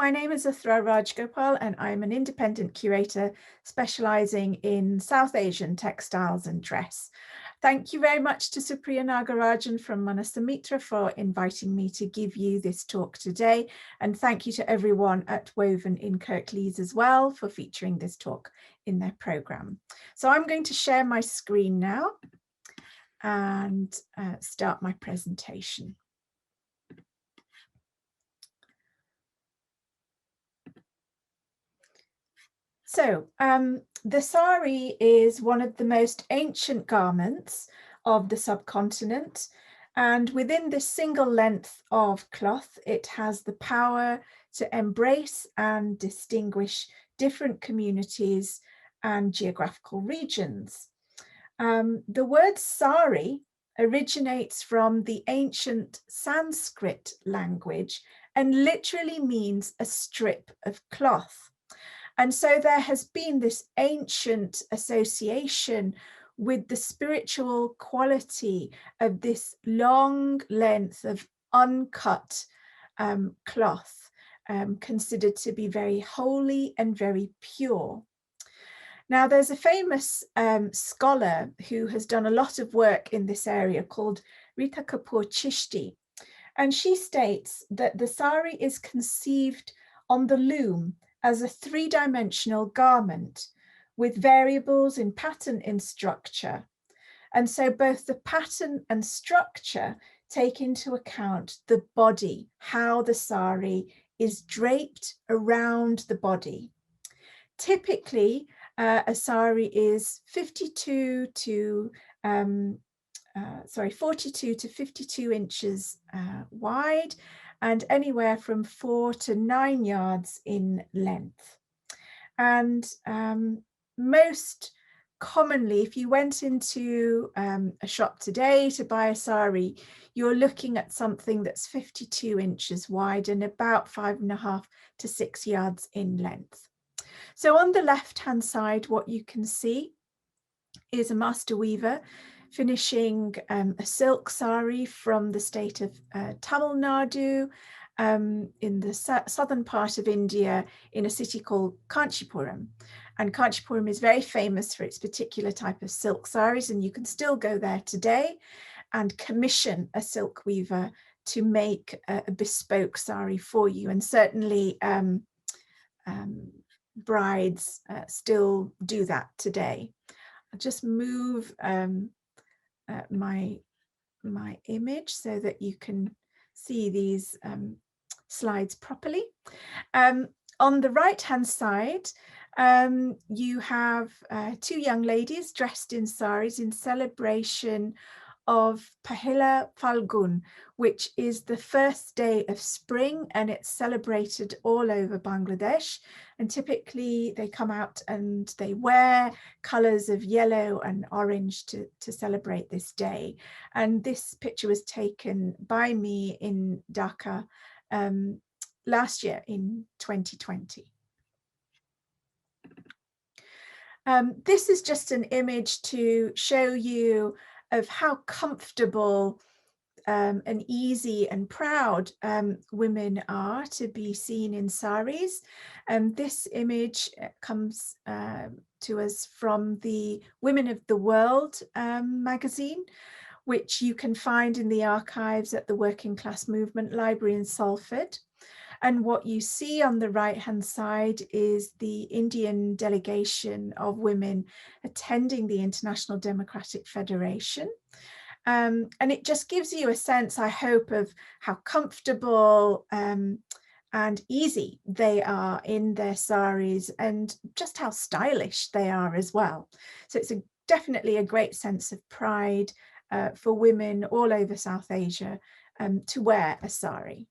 my name is Uthra Rajagopal and I'm an independent curator specialising in South Asian textiles and dress. Thank you very much to Supriya Nagarajan from Manasamitra for inviting me to give you this talk today. And thank you to everyone at Woven in Kirklees as well for featuring this talk in their programme. So I'm going to share my screen now and start my presentation. So the sari is one of the most ancient garments of the subcontinent, and within this single length of cloth, it has the power to embrace and distinguish different communities and geographical regions. The word sari originates from the ancient Sanskrit language and literally means a strip of cloth. And so there has been this ancient association with the spiritual quality of this long length of uncut cloth, considered to be very holy and very pure. Now, there's a famous scholar who has done a lot of work in this area called Rita Kapoor, and she states that the sari is conceived on the loom as a three-dimensional garment with variables in pattern and structure. And so both the pattern and structure take into account the body, how the sari is draped around the body. Typically, a sari is 42 to 52 inches wide and anywhere from 4 to 9 yards in length. And most commonly, if you went into a shop today to buy a sari, you're looking at something that's 52 inches wide and about 5.5 to 6 yards in length. So on the left-hand side, what you can see is a master weaver finishing a silk sari from the state of Tamil Nadu in the southern part of India in a city called Kanchipuram. And Kanchipuram is very famous for its particular type of silk saris, and you can still go there today and commission a silk weaver to make a bespoke sari for you. And certainly brides still do that today. I'll just move my image so that you can see these slides properly. On the right-hand side, you have two young ladies dressed in saris in celebration of Pahila Falgun, which is the first day of spring, and it's celebrated all over Bangladesh. And typically they come out and they wear colours of yellow and orange to celebrate this day. And this picture was taken by me in Dhaka last year in 2020. This is just an image to show you of how comfortable and easy and proud women are to be seen in saris. This image comes to us from the Women of the World magazine, which you can find in the archives at the Working Class Movement Library in Salford. And what you see on the right-hand side is the Indian delegation of women attending the International Democratic Federation. And it just gives you a sense, I hope, of how comfortable and easy they are in their saris and just how stylish they are as well. So it's definitely a great sense of pride for women all over South Asia to wear a sari.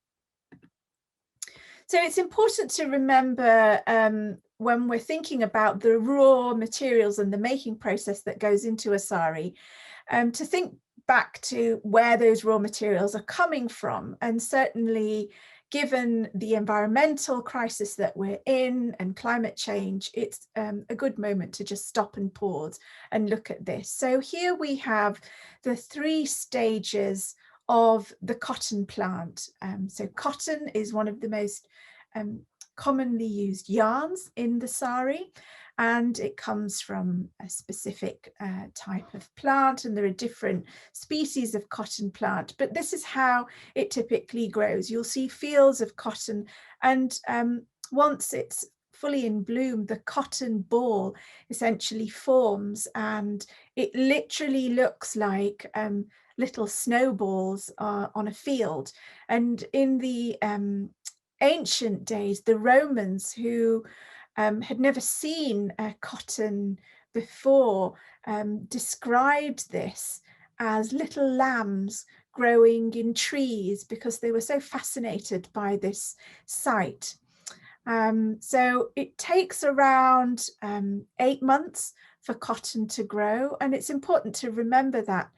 So it's important to remember when we're thinking about the raw materials and the making process that goes into a sari, to think back to where those raw materials are coming from. And certainly, given the environmental crisis that we're in and climate change, it's a good moment to just stop and pause and look at this. So here we have the 3 stages of the cotton plant. So cotton is one of the most commonly used yarns in the sari, and it comes from a specific type of plant, and there are different species of cotton plant, but this is how it typically grows. You'll see fields of cotton, and once it's fully in bloom, the cotton ball essentially forms, and it literally looks like little snowballs on a field. And in the ancient days, the Romans, who had never seen cotton before, described this as little lambs growing in trees, because they were so fascinated by this sight. So it takes around 8 months for cotton to grow, and it's important to remember that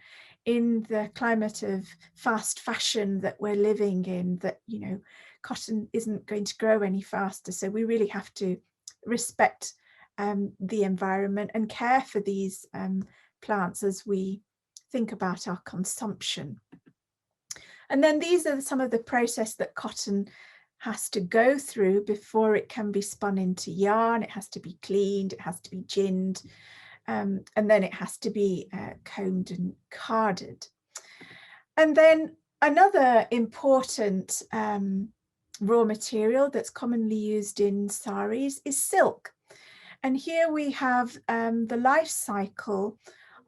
in the climate of fast fashion that we're living in, that, you know, cotton isn't going to grow any faster. So we really have to respect the environment and care for these plants as we think about our consumption. And then these are some of the process that cotton has to go through before it can be spun into yarn. It has to be cleaned, it has to be ginned, and then it has to be combed and carded. And then another important raw material that's commonly used in saris is silk. And here we have the life cycle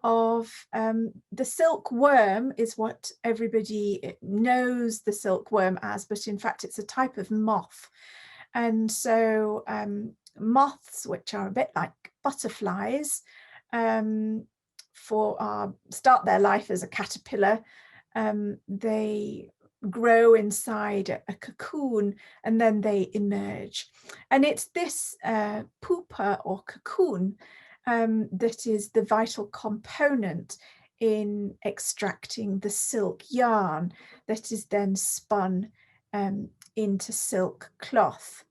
of the silkworm, is what everybody knows the silkworm as, but in fact it's a type of moth. And so moths, which are a bit like butterflies, start their life as a caterpillar. They grow inside a cocoon, and then they emerge. And it's this pupa or cocoon that is the vital component in extracting the silk yarn that is then spun into silk cloth.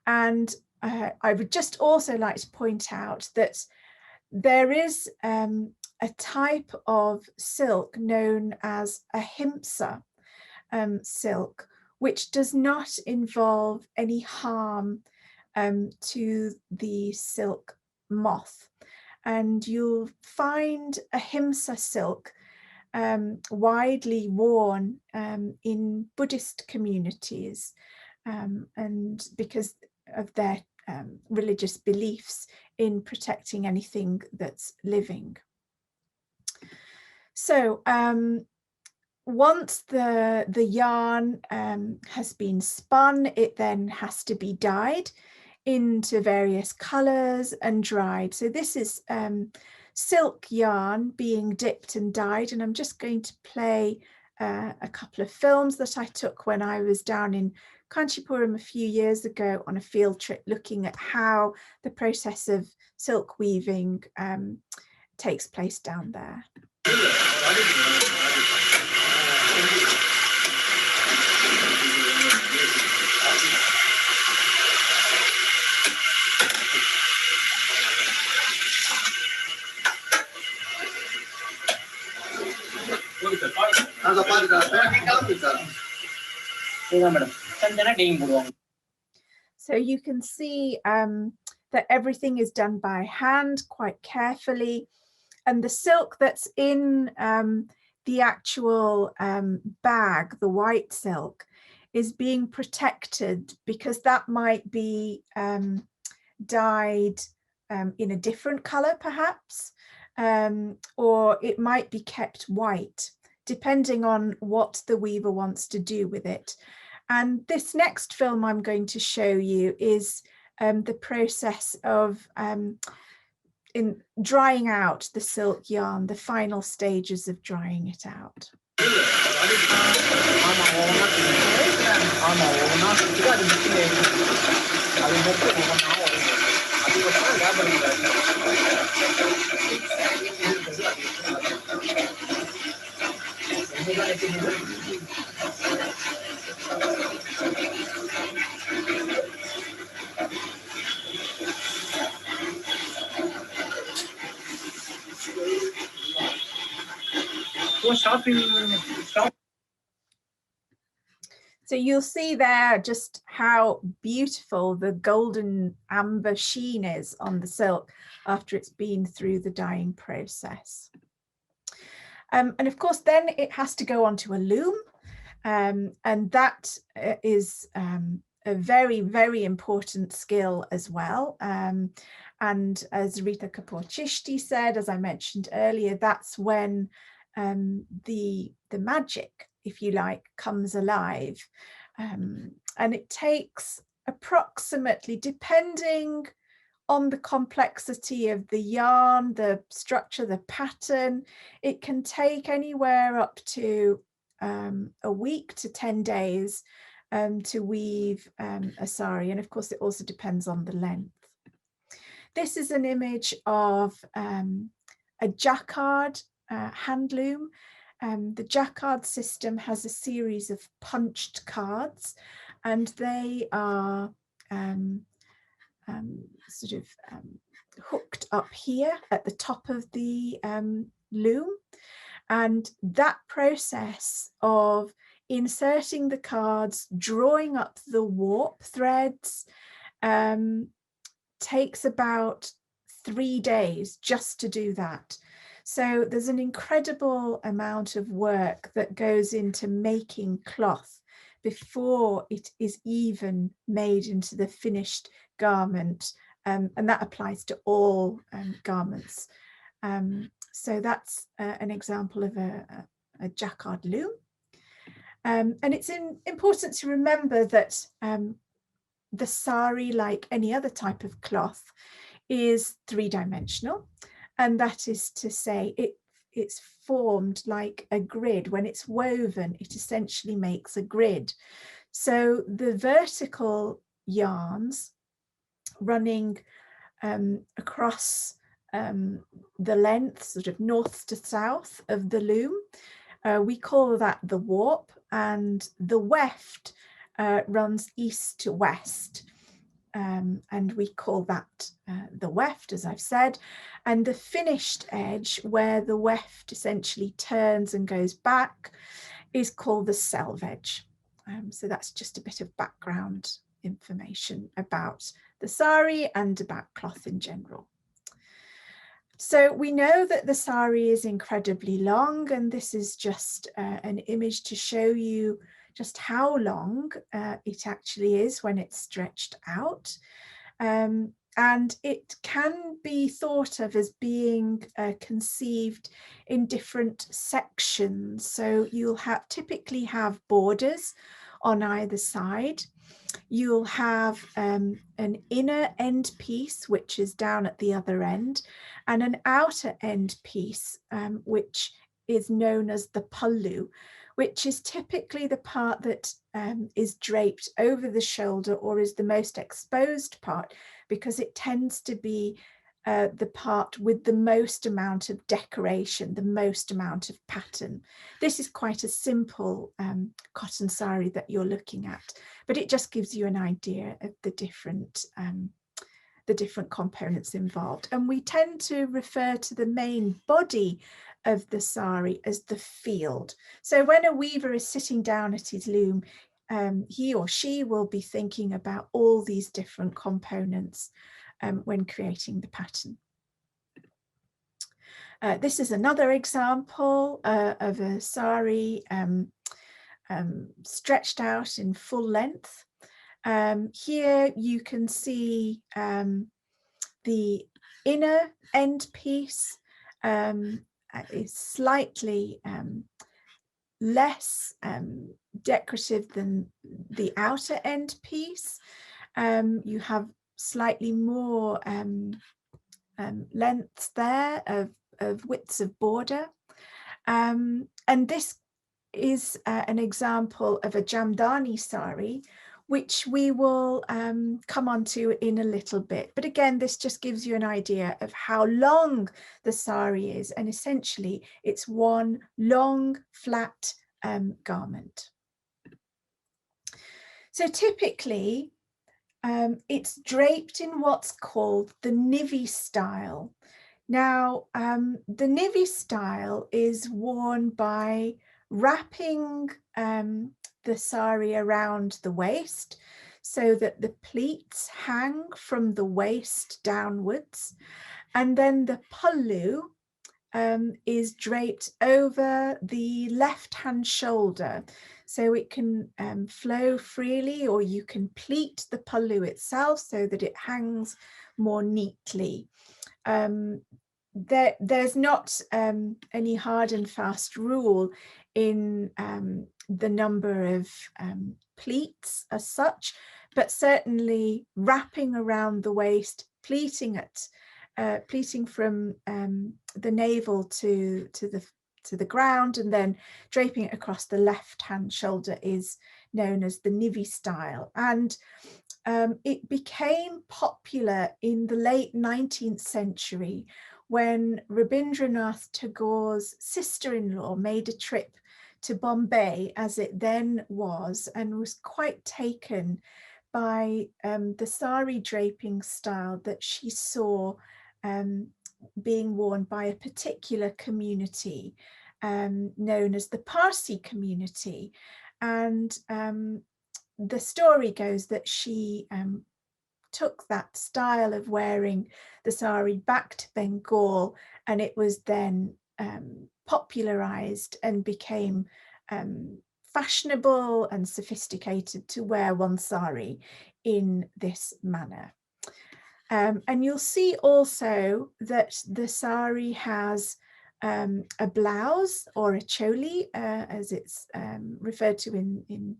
And I would just also like to point out that there is a type of silk known as ahimsa silk, which does not involve any harm to the silk moth. And you'll find ahimsa silk widely worn in Buddhist communities, and because of their religious beliefs in protecting anything that's living. So once the yarn has been spun, it then has to be dyed into various colors and dried. So this is silk yarn being dipped and dyed, and I'm just going to play a couple of films that I took when I was down in Kanchipuram a few years ago on a field trip, looking at how the process of silk weaving takes place down there. So you can see that everything is done by hand quite carefully, and the silk that's in the actual bag, the white silk, is being protected because that might be dyed in a different color perhaps, or it might be kept white, depending on what the weaver wants to do with it. And this next film I'm going to show you is the process of in drying out the silk yarn, the final stages of drying it out. So you'll see there just how beautiful the golden amber sheen is on the silk after it's been through the dyeing process. And of course, then it has to go onto a loom. And that is a very, very important skill as well. And as Rita Kapoor said, as I mentioned earlier, that's when the magic, if you like, comes alive. And it takes approximately, depending on the complexity of the yarn, the structure, the pattern, it can take anywhere up to a week to 10 days to weave a sari. And of course, it also depends on the length. This is an image of a jacquard hand loom. The jacquard system has a series of punched cards, and they are sort of hooked up here at the top of the loom. And that process of inserting the cards, drawing up the warp threads, takes about 3 days just to do that. So there's an incredible amount of work that goes into making cloth before it is even made into the finished garment, and that applies to all garments. So that's an example of a jacquard loom. And it's important to remember that the sari, like any other type of cloth, is three-dimensional, and that is to say it's formed like a grid. When it's woven, it essentially makes a grid. So the vertical yarns running across the length, sort of north to south of the loom, we call that the warp, and the weft runs east to west. And we call that the weft, as I've said. And the finished edge, where the weft essentially turns and goes back, is called the selve edge. So that's just a bit of background information about the sari and about cloth in general. So we know that the sari is incredibly long, and this is just an image to show you just how long it actually is when it's stretched out. And it can be thought of as being conceived in different sections. So you'll typically have borders on either side. You'll have an inner end piece, which is down at the other end, and an outer end piece, which is known as the pallu, which is typically the part that is draped over the shoulder or is the most exposed part, because it tends to be the part with the most amount of decoration, the most amount of pattern. This is quite a simple cotton sari that you're looking at, but it just gives you an idea of the different components involved. And we tend to refer to the main body of the sari as the field. So when a weaver is sitting down at his loom, he or she will be thinking about all these different components when creating the pattern. This is another example of a sari stretched out in full length. Here you can see the inner end piece is slightly less decorative than the outer end piece. You have slightly more lengths there of widths of border. And this is an example of a Jamdani sari, which we will come on to in a little bit. But again, this just gives you an idea of how long the sari is, and essentially it's one long flat garment. So typically it's draped in what's called the Nivi style. Now, the Nivi style is worn by wrapping the sari around the waist so that the pleats hang from the waist downwards, and then the pallu is draped over the left-hand shoulder, so it can flow freely, or you can pleat the pallu itself so that it hangs more neatly. There's not any hard and fast rule in the number of pleats as such, but certainly wrapping around the waist, pleating it, pleating from the navel to the ground, and then draping it across the left-hand shoulder is known as the Nivi style. And it became popular in the late 19th century when Rabindranath Tagore's sister-in-law made a trip to Bombay, as it then was, and was quite taken by the sari draping style that she saw being worn by a particular community known as the Parsi community. And the story goes that she took that style of wearing the sari back to Bengal, and it was then popularized and became fashionable and sophisticated to wear one sari in this manner. And you'll see also that the sari has a blouse, or a choli, as it's referred to in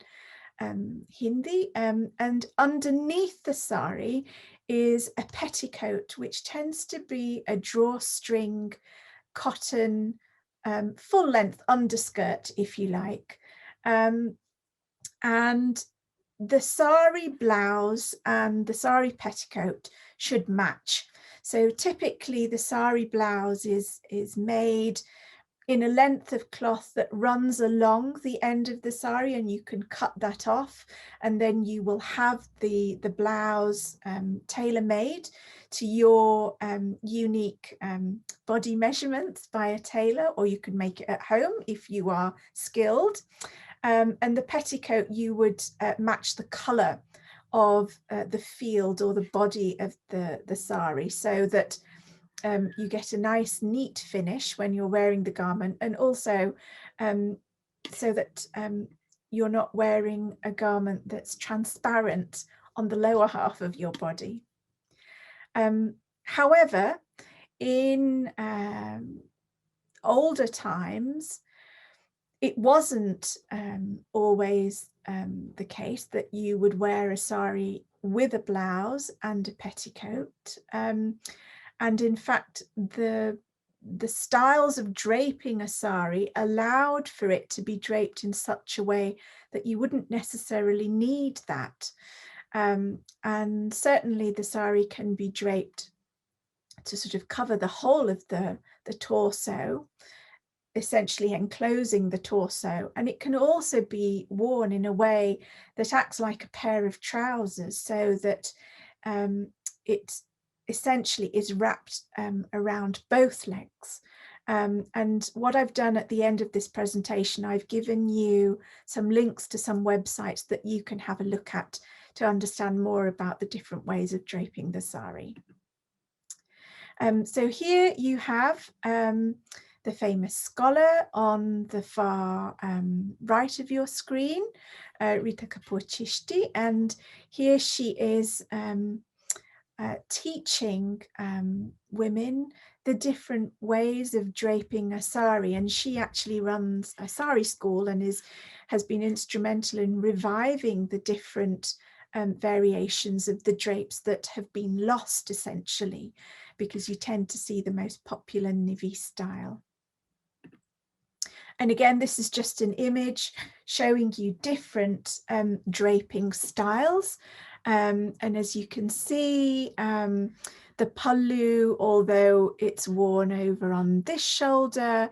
Hindi, and underneath the sari is a petticoat, which tends to be a drawstring cotton full length underskirt, if you like, and the sari blouse and the sari petticoat should match. So typically the sari blouse is made in a length of cloth that runs along the end of the sari, and you can cut that off, and then you will have the blouse tailor-made to your unique body measurements by a tailor, or you can make it at home if you are skilled. And the petticoat, you would match the colour of the field or the body of the sari, so that you get a nice neat finish when you're wearing the garment, and also so that you're not wearing a garment that's transparent on the lower half of your body. However, in older times, it wasn't always the case that you would wear a sari with a blouse and a petticoat. And in fact, the styles of draping a sari allowed for it to be draped in such a way that you wouldn't necessarily need that. And certainly the sari can be draped to sort of cover the whole of the torso, essentially enclosing the torso. And it can also be worn in a way that acts like a pair of trousers, so that it essentially is wrapped around both legs. And what I've done at the end of this presentation, I've given you some links to some websites that you can have a look at to understand more about the different ways of draping the sari. So here you have the famous scholar on the far right of your screen, Rita Kapoor Chishti, and here she is teaching women the different ways of draping a sari, and she actually runs a sari school and has been instrumental in reviving the different variations of the drapes that have been lost, essentially, because you tend to see the most popular Nivi style. And again, this is just an image showing you different draping styles. And as you can see, the pallu, although it's worn over on this shoulder,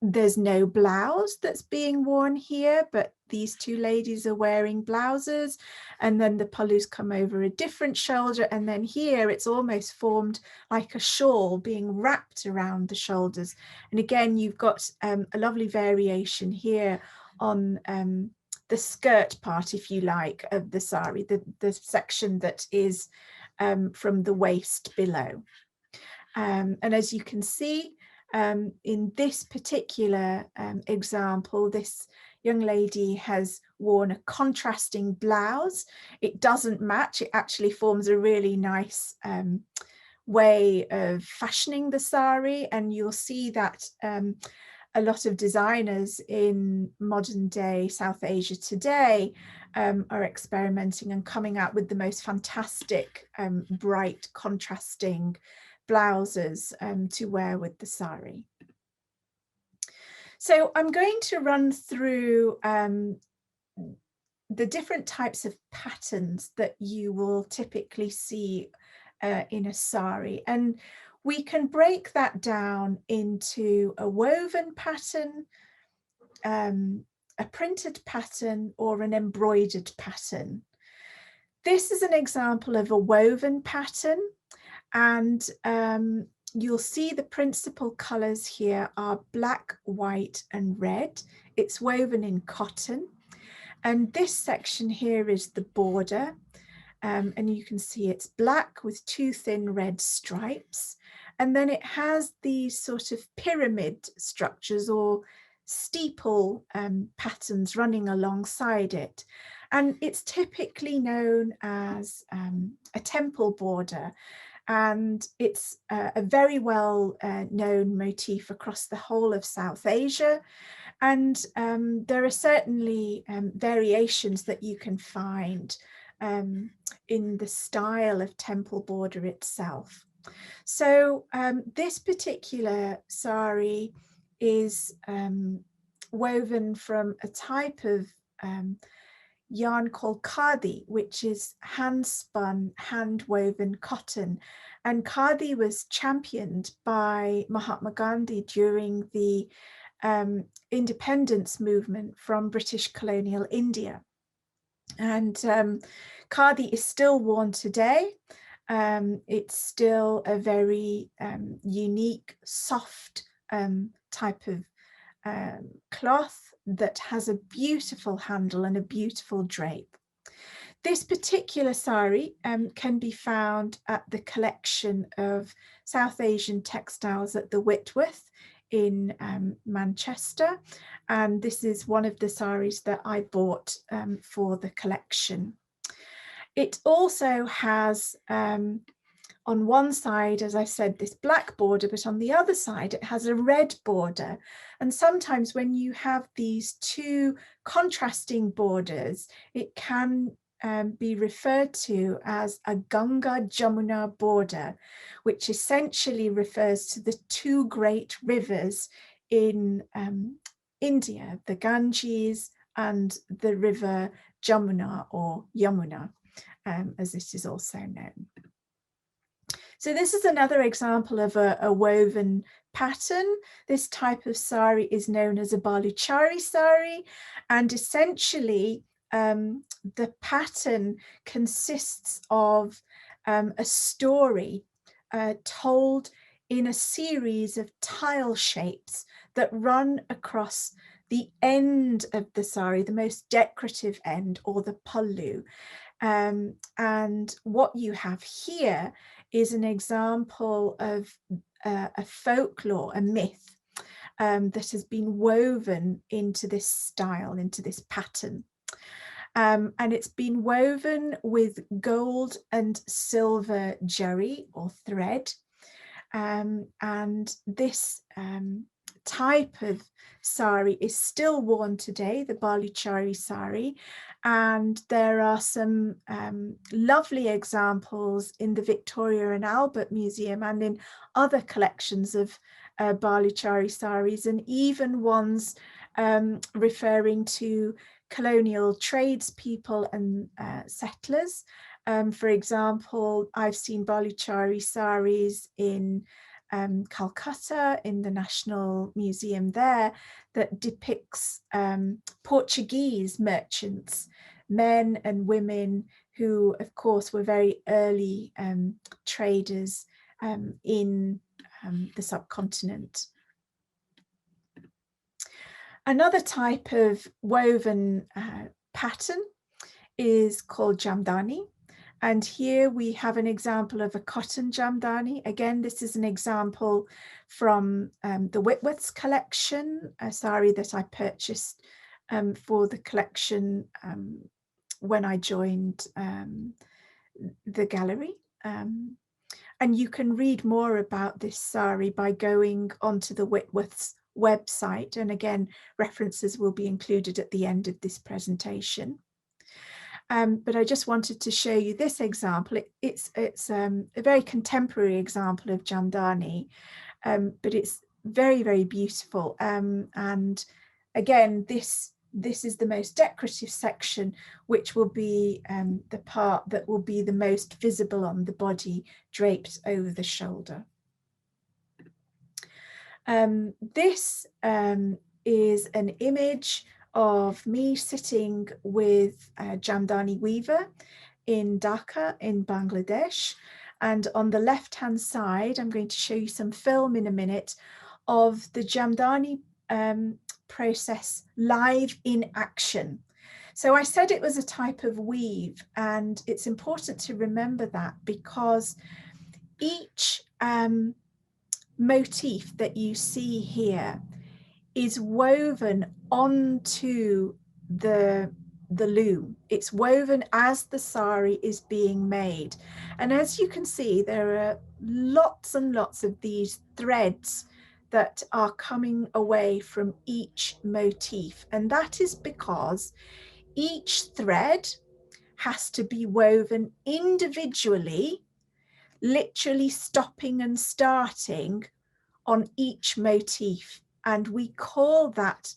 There's no blouse that's being worn here, but these two ladies are wearing blouses, and then the palus come over a different shoulder, and then here it's almost formed like a shawl being wrapped around the shoulders. And again, you've got a lovely variation here on the skirt part, if you like, of the sari, the section that is from the waist below. And as you can see, in this particular example, this young lady has worn a contrasting blouse. It doesn't match, it actually forms a really nice way of fashioning the sari, and you'll see that a lot of designers in modern day South Asia today are experimenting and coming out with the most fantastic bright contrasting blouses to wear with the sari. So I'm going to run through the different types of patterns that you will typically see in a sari, and we can break that down into a woven pattern, a printed pattern, or an embroidered pattern. This is an example of a woven pattern, and you'll see the principal colours here are black, white and red. It's woven in cotton, and this section here is the border, and you can see it's black with two thin red stripes, and then it has these sort of pyramid structures or steeple patterns running alongside it, and it's typically known as a temple border, and it's a very well known motif across the whole of South Asia. And there are certainly variations that you can find in the style of temple border itself. So this particular sari is woven from a type of yarn called khadi, which is hand spun, hand woven cotton. And khadi was championed by Mahatma Gandhi during the independence movement from British colonial India. And khadi is still worn today. It's still a very unique, soft type of cloth that has a beautiful handle and a beautiful drape. This particular sari can be found at the collection of South Asian textiles at the Whitworth in Manchester, and this is one of the saris that I bought for the collection. It also has on one side, as I said, this black border, but on the other side it has a red border. And sometimes when you have these two contrasting borders, it can be referred to as a Ganga Jamuna border, which essentially refers to the two great rivers in India, the Ganges and the river Jamuna, or Yamuna, as it is also known. So this is another example of a woven pattern. This type of sari is known as a Baluchari Sari, and essentially the pattern consists of a story told in a series of tile shapes that run across the end of the sari, the most decorative end, or the pallu. And what you have here is an example of a folklore, a myth that has been woven into this style, into this pattern. And it's been woven with gold and silver jerry or thread. And this type of sari is still worn today, the Baluchari Sari, and there are some lovely examples in the Victoria and Albert Museum and in other collections of Baluchari saris, and even ones referring to colonial tradespeople and settlers. For example, I've seen Baluchari saris in Calcutta in the National Museum there that depicts Portuguese merchants, men and women who, of course, were very early traders in the subcontinent. Another type of woven pattern is called Jamdani. And here we have an example of a cotton Jamdani. Again, this is an example from the Whitworth's collection, a sari that I purchased for the collection when I joined the gallery. And you can read more about this sari by going onto the Whitworth's website. And again, references will be included at the end of this presentation. But I just wanted to show you this example. It's a very contemporary example of Jamdani, but it's very, very beautiful. And again, this is the most decorative section, which will be the part that will be the most visible on the body, draped over the shoulder. This is an image of me sitting with a Jamdani weaver in Dhaka in Bangladesh. And on the left-hand side, I'm going to show you some film in a minute of the Jamdani process live in action. So I said it was a type of weave, and it's important to remember that because each motif that you see here is woven onto the loom. It's woven as the sari is being made. And as you can see, there are lots and lots of these threads that are coming away from each motif. And that is because each thread has to be woven individually, literally stopping and starting on each motif. And we call that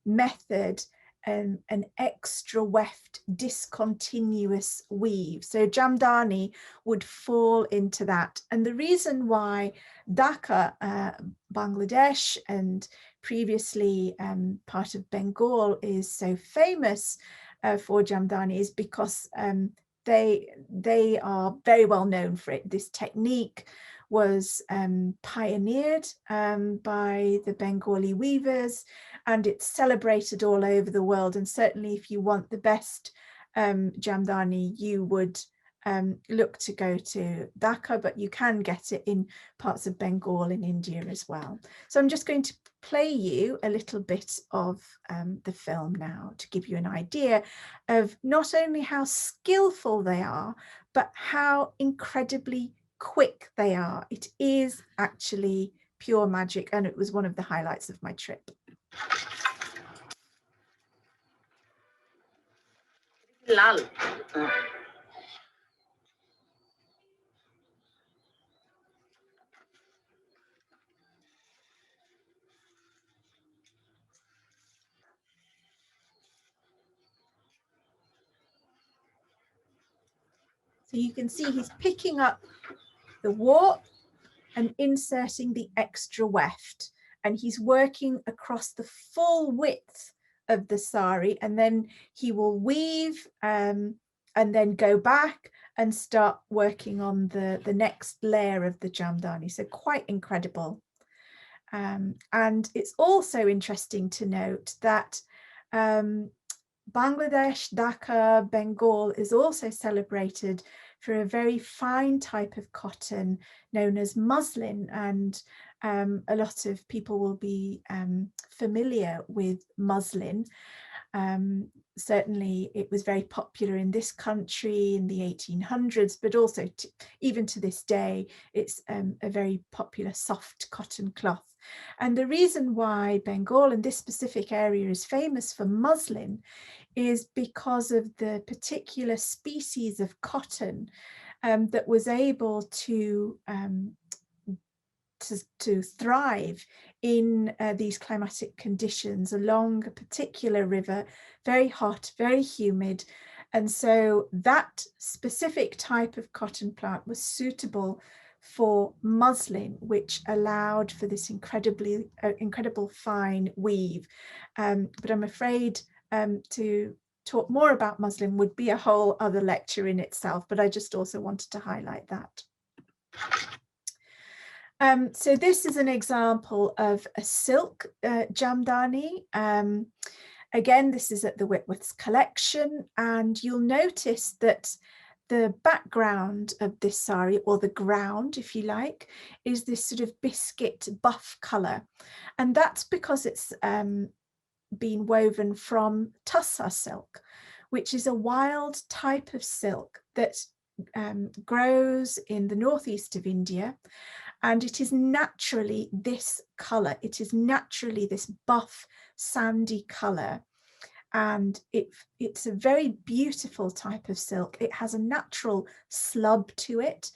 method an extra weft discontinuous weave. So Jamdani would fall into that. And the reason why Dhaka, Bangladesh, and previously part of Bengal is so famous for Jamdani is because they are very well known for it. This technique was pioneered by the Bengali weavers, and it's celebrated all over the world. And certainly if you want the best Jamdani, you would look to go to Dhaka, but you can get it in parts of Bengal in India as well. So I'm just going to play you a little bit of the film now to give you an idea of not only how skillful they are, but how incredibly quick they are. It is actually pure magic, and it was one of the highlights of my trip. Lal. So you can see he's picking up the warp and inserting the extra weft, and he's working across the full width of the sari, and then he will weave and then go back and start working on the next layer of the Jamdani. So quite incredible. And it's also interesting to note that Bangladesh, Dhaka, Bengal is also celebrated for a very fine type of cotton known as muslin, and a lot of people will be familiar with muslin. Certainly it was very popular in this country in the 1800s, but also even to this day, it's a very popular soft cotton cloth. And the reason why Bengal and this specific area is famous for muslin is because of the particular species of cotton that was able to thrive in these climatic conditions along a particular river, very hot, very humid. And so that specific type of cotton plant was suitable for muslin, which allowed for this incredible fine weave. But I'm afraid to talk more about muslin would be a whole other lecture in itself, but I just also wanted to highlight that. So this is an example of a silk Jamdani. Again, this is at the Whitworth's collection, and you'll notice that the background of this sari, or the ground, if you like, is this sort of biscuit buff colour. And that's because it's been woven from tussar silk, which is a wild type of silk that grows in the northeast of India. And it is naturally this colour. It is naturally this buff, sandy colour. And it's a very beautiful type of silk. It has a natural slub to it.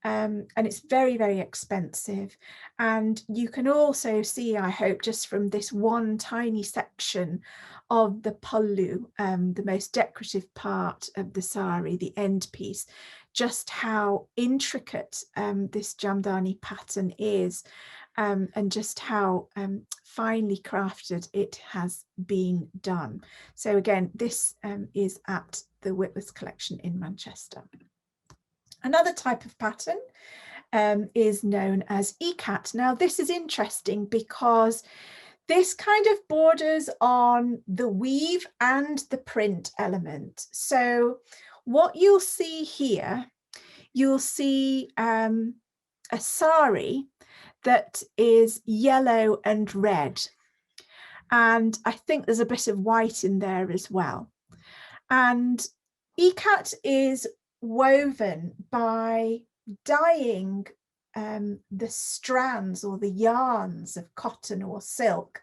And it's very, very expensive. And you can also see, I hope, just from this one tiny section of the pallu, the most decorative part of the sari, the end piece, just how intricate this Jamdani pattern is, and just how finely crafted it has been done. So again, this is at the Whitworth's collection in Manchester. Another type of pattern is known as Ecat. Now this is interesting because this kind of borders on the weave and the print element. So what you'll see here, you'll see a sari that is yellow and red. And I think there's a bit of white in there as well. And Ecat is woven by dyeing the strands or the yarns of cotton or silk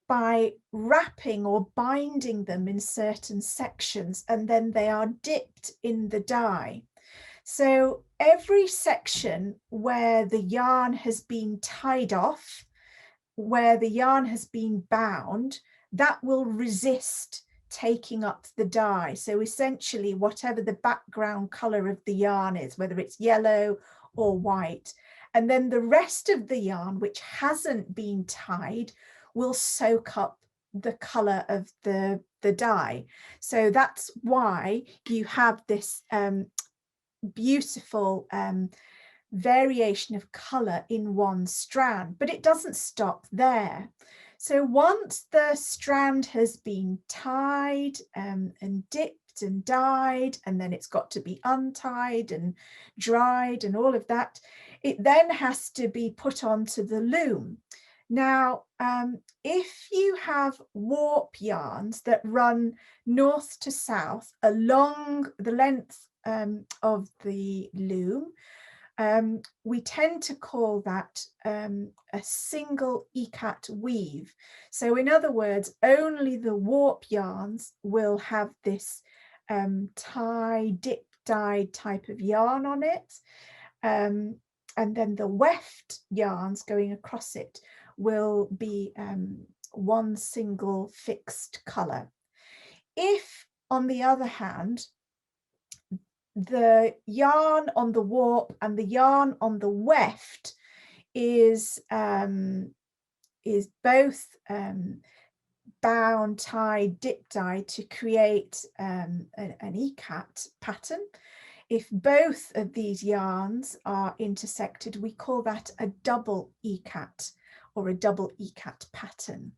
by wrapping or binding them in certain sections, and then they are dipped in the dye. So every section where the yarn has been tied off, where the yarn has been bound, that will resist taking up the dye. So essentially, whatever the background colour of the yarn is, whether it's yellow or white, and then the rest of the yarn, which hasn't been tied, will soak up the colour of the dye. So that's why you have this beautiful variation of colour in one strand, but it doesn't stop there. So once the strand has been tied and dipped and dyed, and then it's got to be untied and dried and all of that, it then has to be put onto the loom. Now, if you have warp yarns that run north to south along the length of the loom, we tend to call that a single Ecat weave. So in other words, only the warp yarns will have this tie, dip, dyed type of yarn on it. And then the weft yarns going across it will be one single fixed colour. If, on the other hand, the yarn on the warp and the yarn on the weft is both bound, tied, dip dyed to create an Ecat pattern. If both of these yarns are intersected, we call that a double Ecat or a double Ecat pattern.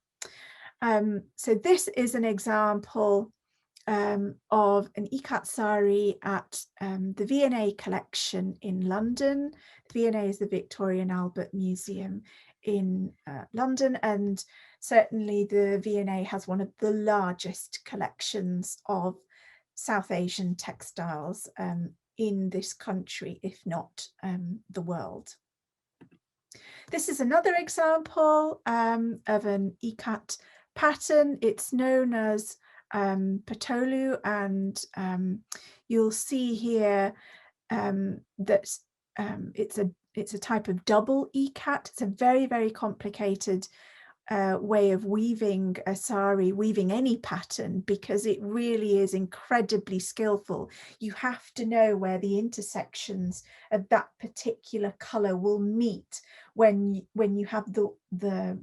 So this is an example of an Ecat sari at the V&A collection in London. The V&A is the Victoria and Albert Museum in London, and certainly the V&A has one of the largest collections of South Asian textiles in this country, if not the world. This is another example of an Ecat pattern. It's known as Patolu, and you'll see here that it's a type of double Ecat. It's a very, very complicated way of weaving a sari, weaving any pattern, because it really is incredibly skillful. You have to know where the intersections of that particular color will meet when you have the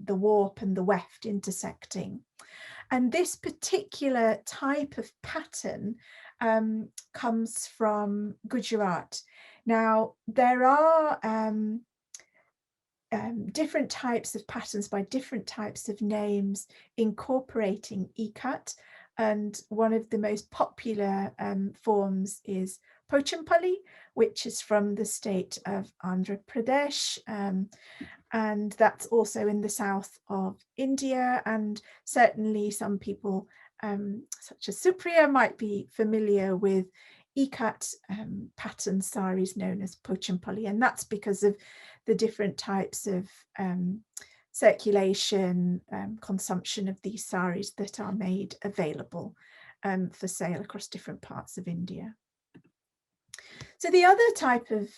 warp and the weft intersecting. And this particular type of pattern comes from Gujarat. Now, there are different types of patterns by different types of names incorporating Ecat, and one of the most popular forms is Pochampally, which is from the state of Andhra Pradesh, and that's also in the south of India. And certainly some people such as Supriya might be familiar with Ecat pattern saris known as Pochampally, and that's because of the different types of circulation, consumption of these saris that are made available for sale across different parts of India. So the other type of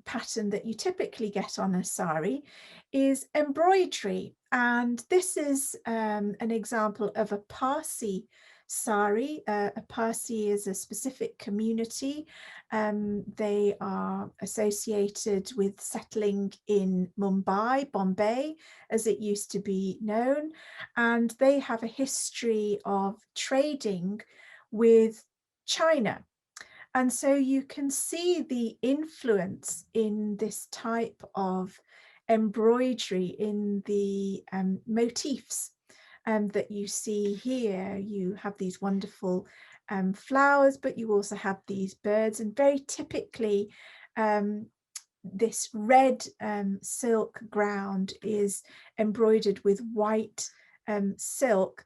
pattern that you typically get on a sari is embroidery. And this is an example of a Parsi Sari. A Parsi is a specific community. They are associated with settling in Mumbai, Bombay, as it used to be known. And they have a history of trading with China. And so you can see the influence in this type of embroidery in the motifs that you see here. You have these wonderful flowers, but you also have these birds, and very typically this red silk ground is embroidered with white silk,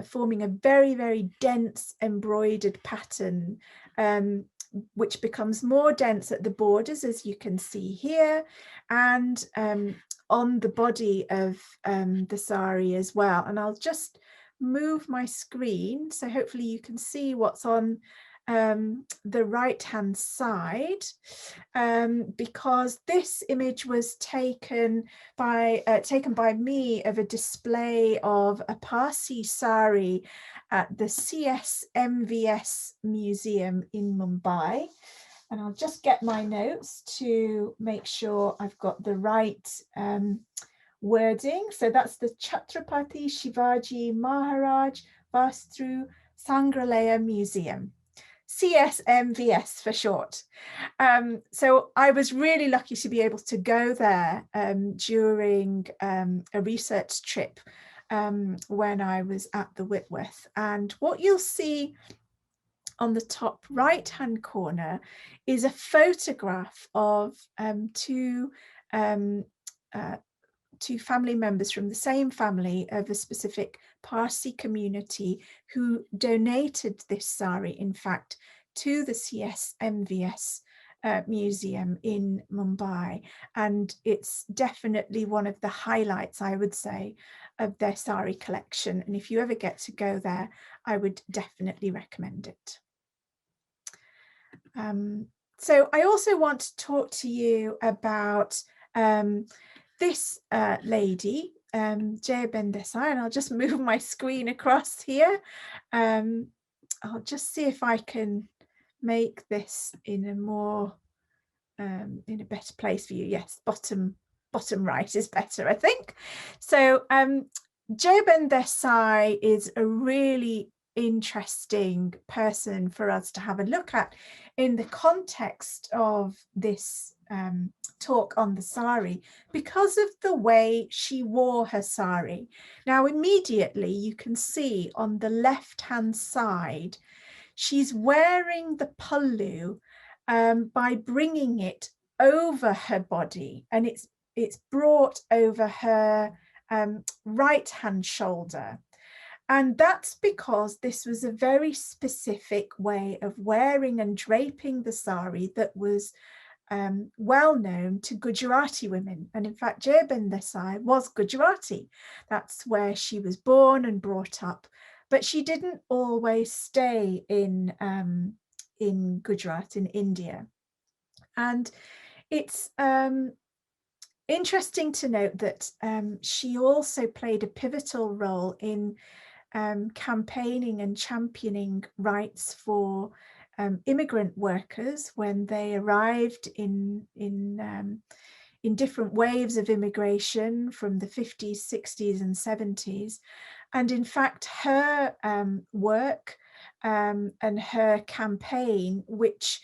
forming a very, very dense embroidered pattern, which becomes more dense at the borders, as you can see here, and on the body of the sari as well. And I'll just move my screen so hopefully you can see what's on the right-hand side, because this image was taken by me of a display of a Parsi Sari at the CSMVS Museum in Mumbai. And I'll just get my notes to make sure I've got the right wording. So that's the Chhatrapati Shivaji Maharaj Vastru Sangrahalaya Museum, CSMVS for short. So I was really lucky to be able to go there during a research trip when I was at the Whitworth. And what you'll see on the top right hand corner is a photograph of two family members from the same family of a specific Parsi community who donated this sari, in fact, to the CSMVS museum in Mumbai. And it's definitely one of the highlights, I would say, of their sari collection. And if you ever get to go there, I would definitely recommend it. So I also want to talk to you about this lady, Jayaben Desai, and I'll just move my screen across here. I'll just see if I can make this in a more in a better place for you. Yes, bottom right is better, I think. So Jayaben Desai is a really interesting person for us to have a look at in the context of this talk on the sari, because of the way she wore her sari. Now, immediately you can see on the left hand side, she's wearing the pallu by bringing it over her body, and it's brought over her right hand shoulder. And that's because this was a very specific way of wearing and draping the sari that was well known to Gujarati women. And in fact, Jayaben Desai was Gujarati. That's where she was born and brought up. But she didn't always stay in Gujarat, in India. And it's Interesting to note that she also played a pivotal role in campaigning and championing rights for immigrant workers when they arrived in different waves of immigration from the 50s, 60s, and 70s. And in fact, her work and her campaign, which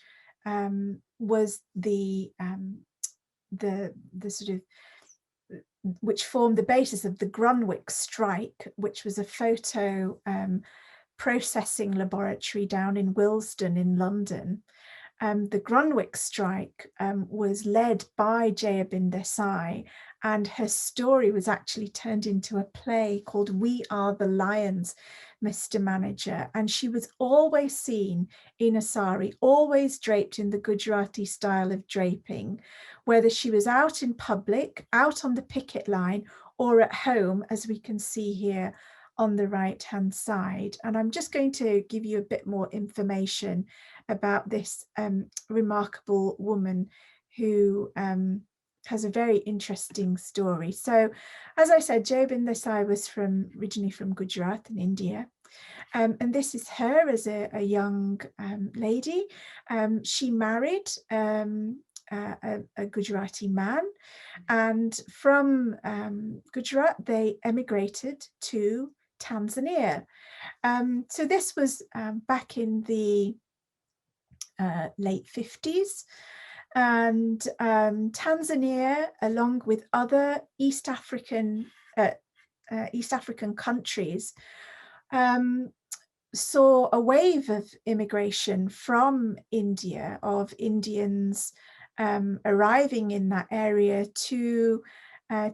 was the sort of which formed the basis of the Grunwick strike, which was a photo processing laboratory down in Willesden in London. The Grunwick strike was led by Jayabin Desai, and her story was actually turned into a play called We Are the Lions, Mr. Manager. And she was always seen in a sari, always draped in the Gujarati style of draping, whether she was out in public, out on the picket line, or at home, as we can see here on the right-hand side. And I'm just going to give you a bit more information about this remarkable woman who has a very interesting story. So, as I said, Jayabin Desai was originally from Gujarat in India. And this is her as a young lady. She married a Gujarati man, and from Gujarat they emigrated to Tanzania. So this was back in the late 50s, and Tanzania, along with other East African countries, saw a wave of immigration from India, of Indians arriving in that area to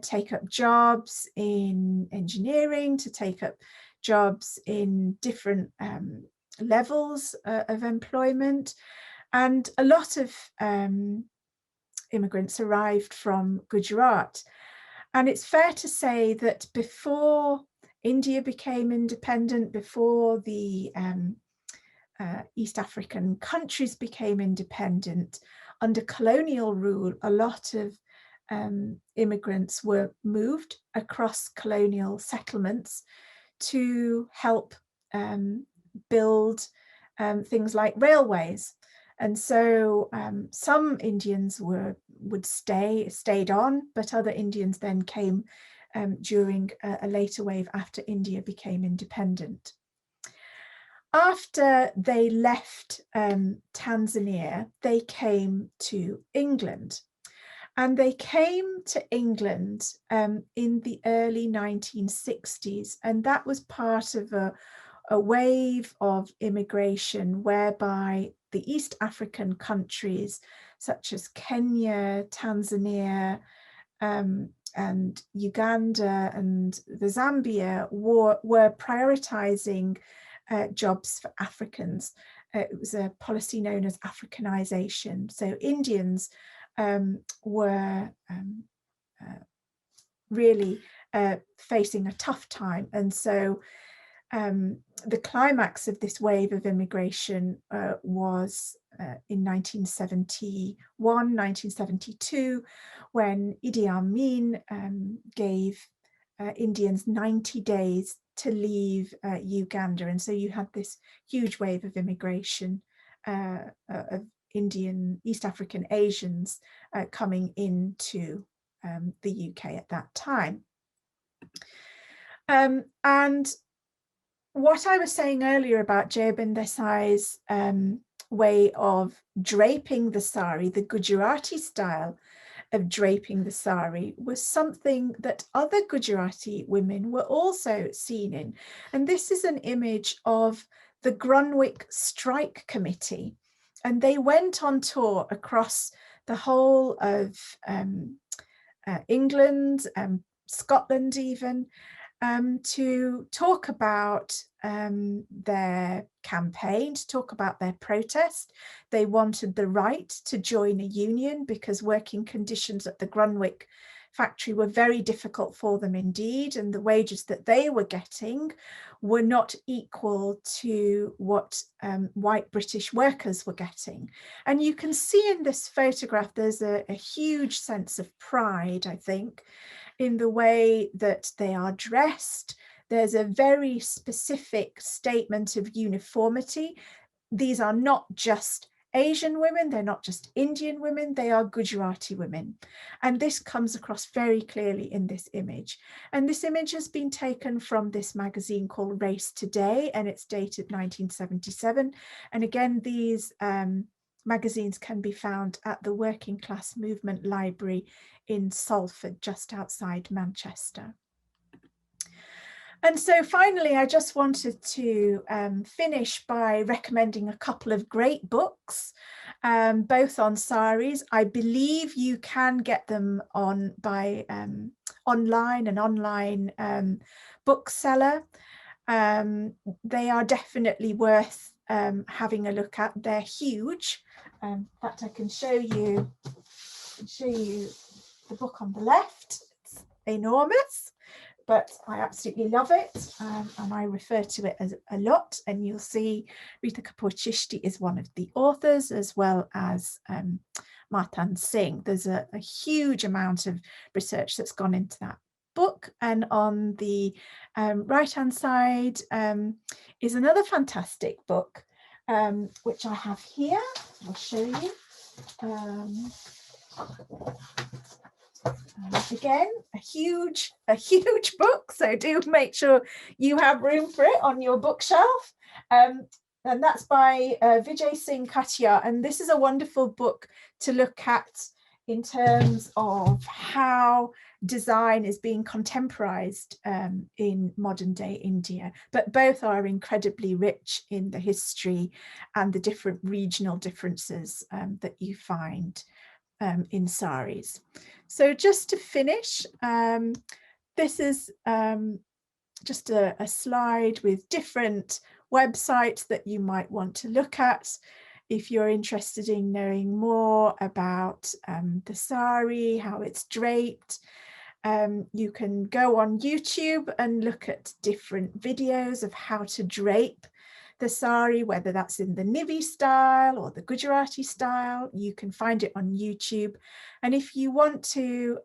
take up jobs in engineering, to take up jobs in different levels of employment. And a lot of immigrants arrived from Gujarat. And it's fair to say that before India became independent, before the East African countries became independent, under colonial rule, a lot of immigrants were moved across colonial settlements to help build things like railways. And so some Indians stayed on, but other Indians then came during a later wave after India became independent. After they left Tanzania, they came to England. And they came to England in the early 1960s. And that was part of a wave of immigration whereby the East African countries, such as Kenya, Tanzania, and Uganda and the Zambia, were prioritizing jobs for Africans. It was a policy known as Africanization. So Indians were really facing a tough time. And so the climax of this wave of immigration was in 1971, 1972, when Idi Amin gave Indians 90 days to leave Uganda. And so you had this huge wave of immigration of Indian, East African Asians coming into the UK at that time. And what I was saying earlier about Jayabin Desai's way of draping the sari, the Gujarati style of draping the sari, was something that other Gujarati women were also seen in. And this is an image of the Grunwick Strike Committee. And they went on tour across the whole of England, Scotland even, to talk about their campaign, to talk about their protest. They wanted the right to join a union because working conditions at the Grunwick factory were very difficult for them indeed, and the wages that they were getting were not equal to what white British workers were getting. And you can see in this photograph there's a huge sense of pride, I think, in the way that they are dressed. There's a very specific statement of uniformity. These are not just Asian women, they're not just Indian women, they are Gujarati women. And this comes across very clearly in this image. And this image has been taken from this magazine called Race Today, and it's dated 1977. And again, these magazines can be found at the Working Class Movement Library in Salford, just outside Manchester. And so finally, I just wanted to finish by recommending a couple of great books, both on saris. I believe you can get them by online, an online bookseller. They are definitely worth having a look at. They're huge. In fact, I can show you the book on the left. It's enormous, but I absolutely love it, and I refer to it as a lot. And you'll see Rita Kapoor Chishti is one of the authors, as well as Martan Singh. There's a huge amount of research that's gone into that book. And on the right-hand side is another fantastic book, which I have here. I'll show you. Again, a huge book, so do make sure you have room for it on your bookshelf. And that's by Vijay Singh Katia, and this is a wonderful book to look at in terms of how design is being contemporized in modern day India. But both are incredibly rich in the history and the different regional differences that you find in saris. So just to finish, this is just a slide with different websites that you might want to look at if you're interested in knowing more about the sari, how it's draped. You can go on YouTube and look at different videos of how to drape the sari, whether that's in the Nivi style or the Gujarati style. You can find it on YouTube. And if you want to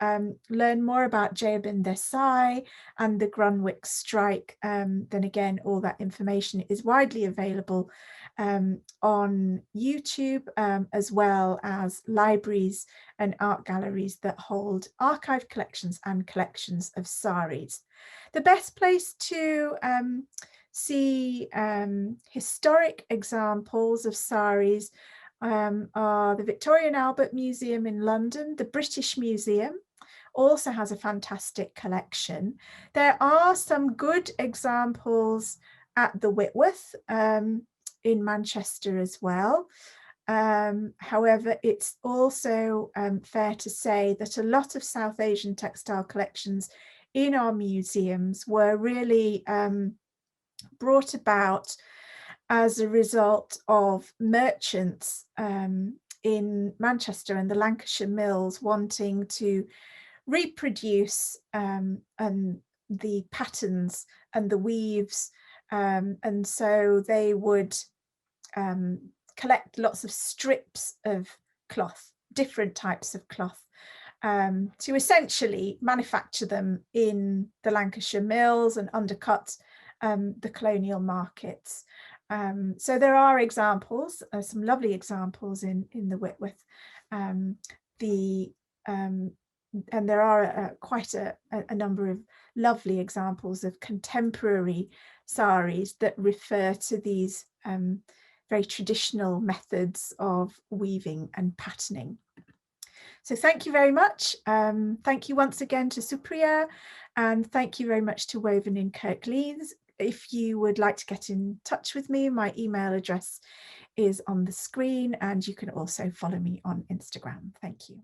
learn more about Jayabin Desai and the Grunwick strike, then again, all that information is widely available on YouTube, as well as libraries and art galleries that hold archived collections and collections of saris. The best place to see historic examples of saris are the Victoria and Albert Museum in London. The British Museum also has a fantastic collection. There are some good examples at the Whitworth in Manchester as well. However, it's also fair to say that a lot of South Asian textile collections in our museums were really brought about as a result of merchants in Manchester and the Lancashire mills wanting to reproduce and the patterns and the weaves, and so they would collect lots of strips of cloth, different types of cloth, to essentially manufacture them in the Lancashire mills and undercut the colonial markets. So there are examples, some lovely examples in the Whitworth. And there are quite a number of lovely examples of contemporary saris that refer to these very traditional methods of weaving and patterning. So thank you very much. Thank you once again to Supriya, and thank you very much to Woven in Kirklees. If you would like to get in touch with me, my email address is on the screen, and you can also follow me on Instagram. Thank you.